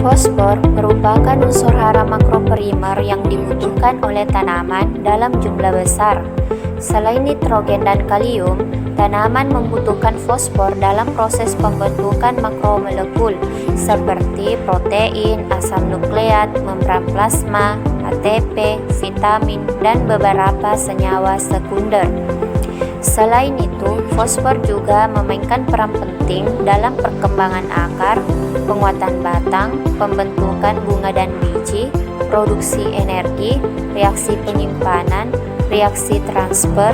Fosfor merupakan unsur hara makroprimer yang dibutuhkan oleh tanaman dalam jumlah besar. Selain nitrogen dan kalium, tanaman membutuhkan fosfor dalam proses pembentukan makromolekul seperti protein, asam nukleat, membran plasma, ATP, vitamin, dan beberapa senyawa sekunder. Selain itu, fosfor juga memainkan peran penting dalam perkembangan akar, penguatan batang, pembentukan bunga dan biji, produksi energi, reaksi penyimpanan, reaksi transfer,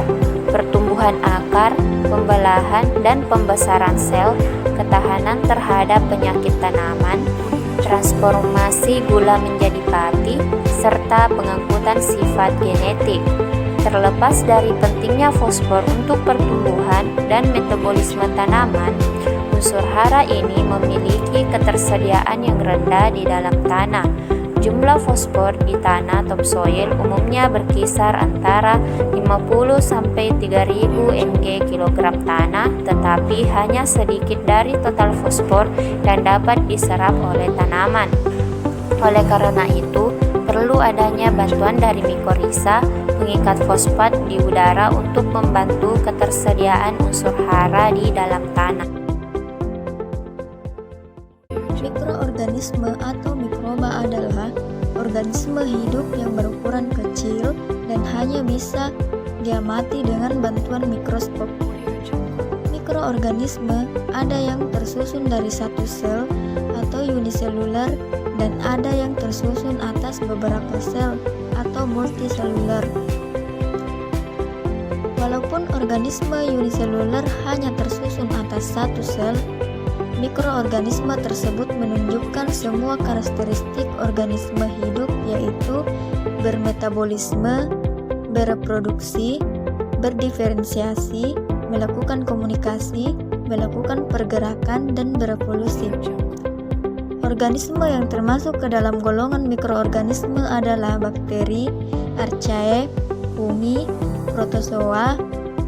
pertumbuhan akar, pembelahan dan pembesaran sel, ketahanan terhadap penyakit tanaman, transformasi gula menjadi pati, serta pengangkutan sifat genetik. Terlepas dari pentingnya fosfor untuk pertumbuhan dan metabolisme tanaman, unsur hara ini memiliki ketersediaan yang rendah di dalam tanah. Jumlah fosfor di tanah topsoil umumnya berkisar antara 50-3000 mg kilogram tanah, tetapi hanya sedikit dari total fosfor yang dapat diserap oleh tanaman. Oleh karena itu, perlu adanya bantuan dari mikorizа, pengikat fosfat di udara untuk membantu ketersediaan unsur hara di dalam tanah. Mikroorganisme atau mikroba adalah organisme hidup yang berukuran kecil dan hanya bisa diamati dengan bantuan mikroskop. Mikroorganisme ada yang tersusun dari satu sel atau uniselular dan ada yang tersusun atas beberapa sel atau multiselular. Walaupun organisme uniselular hanya tersusun atas satu sel, mikroorganisme tersebut menunjukkan semua karakteristik organisme hidup, yaitu bermetabolisme, bereproduksi, berdiferensiasi, melakukan komunikasi, melakukan pergerakan, dan berevolusi. Organisme yang termasuk ke dalam golongan mikroorganisme adalah bakteri, archaea, fungi, protozoa,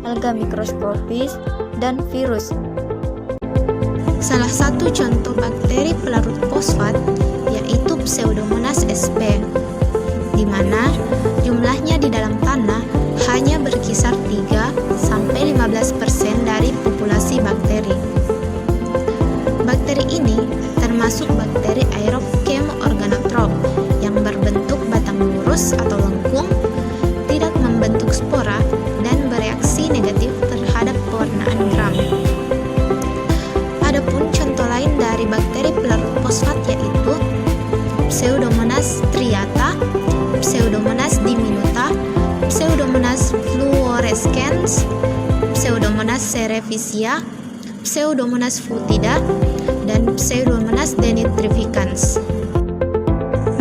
alga mikroskopis, dan virus. Salah satu contoh bakteri pelarut fosfat yaitu Pseudomonas sp, di mana jumlahnya di dalam tanah hanya berkisar 3-15% dari populasi bakteri. Bakteri ini termasuk bakteri aerob kemoorganotrof yang berbentuk batang lurus atau lengkung, tidak membentuk spora, dan bereaksi negatif terhadap pewarnaan gram. Adapun contoh lain dari bakteri pelarut fosfat yaitu Pseudomonas striata, Pseudomonas diminuta, Pseudomonas fluorescens, Pseudomonas cerevisiae, Pseudomonas foetida, dan Pseudomonas denitrificans.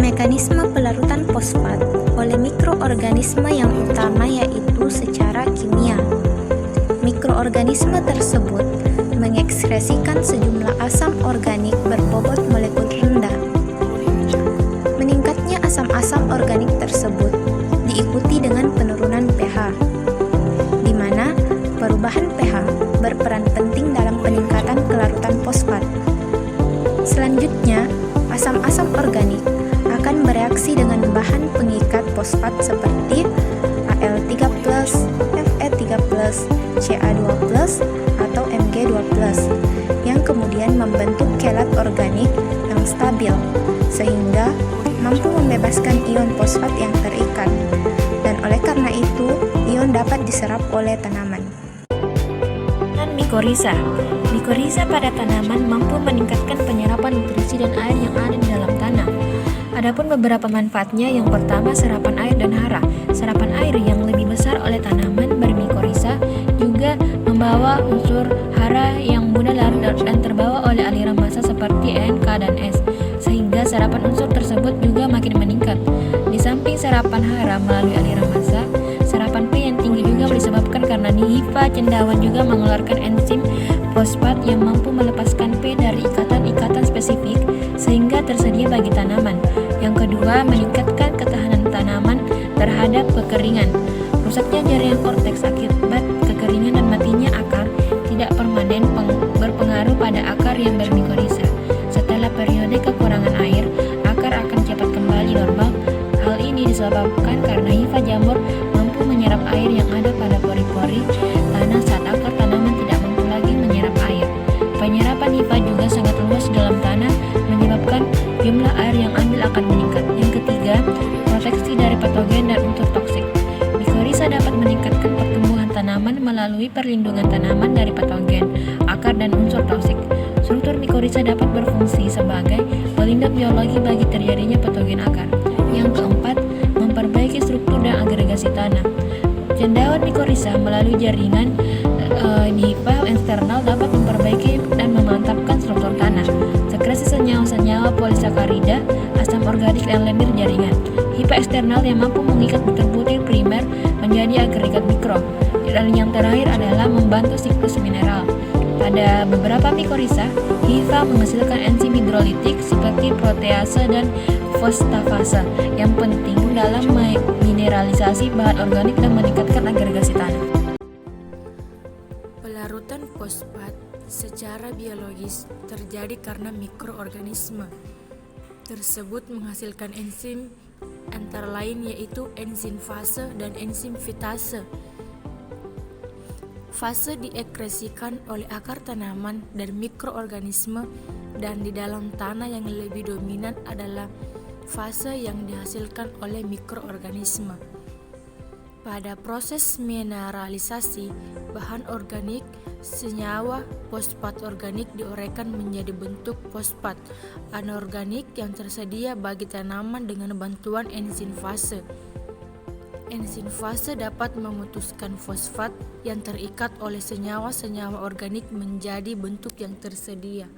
Mekanisme pelarutan fosfat oleh mikroorganisme yang utama yaitu secara kimia. Mikroorganisme tersebut mengekskresikan sejumlah asam organik berbobot molekul rendah. Meningkatnya asam-asam organik tersebut diikuti dengan penurunan pH, di mana perubahan pH berperan penting dalam peningkatan kelarutan fosfat. Selanjutnya, asam-asam organik akan bereaksi dengan bahan pengikat fosfat seperti Al3+, Fe3+, Ca2+, atau Mg2+, yang kemudian membentuk kelat organik yang stabil, sehingga mampu membebaskan ion fosfat yang terikat, dan oleh karena itu, ion dapat diserap oleh tanaman. Mikorizа. Mikorizа pada tanaman mampu meningkatkan penyerapan nutrisi dan air yang ada di dalam tanah. Adapun beberapa manfaatnya, yang pertama serapan air dan hara. Serapan air yang lebih besar oleh tanaman bermikorizа juga membawa unsur hara yang mudah larut dan terbawa oleh aliran massa seperti N, K, dan S, sehingga serapan unsur tersebut juga makin meningkat. Di samping serapan hara melalui aliran massa, serapan P yang tinggi juga disebabkan karena hifa cendawan juga mengeluarkan enzim fosfat yang mampu melepaskan P dari ikatan-ikatan spesifik sehingga tersedia bagi tanaman. Yang kedua, meningkatkan ketahanan tanaman terhadap kekeringan. Rusaknya jaringan korteks akibat kekeringan dan matinya akar tidak permanen berpengaruh pada akar yang bermikorizа. Setelah periode kekurangan air, disebabkan karena hifa jamur mampu menyerap air yang ada pada pori-pori tanah saat akar tanaman tidak mampu lagi menyerap air. Penyerapan hifa juga sangat luas dalam tanah, menyebabkan jumlah air yang ambil akan meningkat. Yang ketiga, proteksi dari patogen dan unsur toksik. Mikorizа dapat meningkatkan pertumbuhan tanaman melalui perlindungan tanaman dari patogen, akar, dan unsur toksik. Struktur mikorizа dapat berfungsi sebagai pelindung biologi bagi terjadinya patogen akar. Yang keempat, memperbaiki struktur dan agregasi tanah. Cendawan mikorizа melalui jaringan hifa eksternal dapat memperbaiki dan memantapkan struktur tanah. Sekresi senyawa-senyawa polisakarida, asam organik, dan lendir jaringan. Hifa eksternal yang mampu mengikat butir-butir primer menjadi agregat mikro. Dan yang terakhir adalah membantu siklus mineral. Pada beberapa mikorizа, hifa menghasilkan enzim hidrolitik seperti protease dan fosfatase yang penting dalam mineralisasi bahan organik dan meningkatkan agregasi tanah. Pelarutan fosfat secara biologis terjadi karena mikroorganisme tersebut menghasilkan enzim antara lain yaitu enzim fase dan enzim fitase. Fase diekskresikan oleh akar tanaman dan mikroorganisme, dan di dalam tanah yang lebih dominan adalah fase yang dihasilkan oleh mikroorganisme. Pada proses mineralisasi bahan organik, senyawa fosfat organik diuraikan menjadi bentuk fosfat anorganik yang tersedia bagi tanaman dengan bantuan enzim fase. Enzim fase dapat memutuskan fosfat yang terikat oleh senyawa-senyawa organik menjadi bentuk yang tersedia.